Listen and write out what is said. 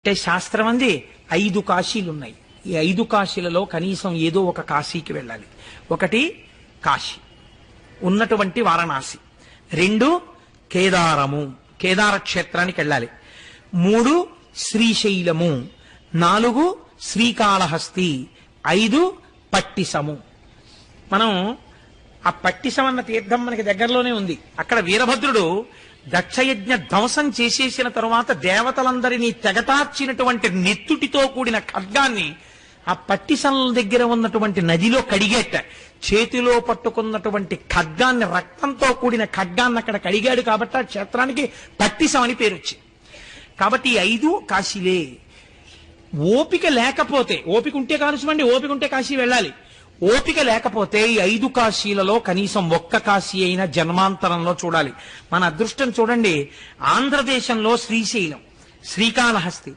అంటే శాస్త్రం అంది 5 కాశీలు ఉన్నాయి. ఈ 5 కాశీలలో కనీసం ఏదో ఒక కాశీకి వెళ్ళాలి. ఒకటి కాశీ ఉన్నటువంటి వారణాసి, 2 కేదారము, కేదార క్షేత్రానికి వెళ్ళాలి, 3 శ్రీశైలము, 4 శ్రీకాళహస్తి, 5 పట్టిసము. మనం ఆ పట్టిసం అన్న తీర్థం మనకి దగ్గరలోనే ఉంది. అక్కడ వీరభద్రుడు దక్షయజ్ఞ ధ్వంసం చేసేసిన తరువాత దేవతలందరినీ తెగటార్చినటువంటి నెత్తుటితో కూడిన ఖడ్గాన్ని ఆ పట్టిసం దగ్గర ఉన్నటువంటి నదిలో కడిగేట. చేతిలో పట్టుకున్నటువంటి ఖడ్గాన్ని, రక్తంతో కూడిన ఖడ్గాన్ని అక్కడ కడిగాడు కాబట్టి ఆ క్షేత్రానికి పట్టిసం అని పేరు వచ్చింది. కాబట్టి 5 కాశీలే. ఓపిక లేకపోతే, ఓపిక ఉంటే కానివ్వండి, ఓపిక ఉంటే కాశీ వెళ్ళాలి. ఓపిక లేకపోతే ఈ 5 కాశీలలో కనీసం ఒక్క కాశీ అయినా జన్మాంతరంలో చూడాలి. మన అదృష్టం చూడండి, ఆంధ్రదేశంలో శ్రీశైలం, శ్రీకాళహస్తి,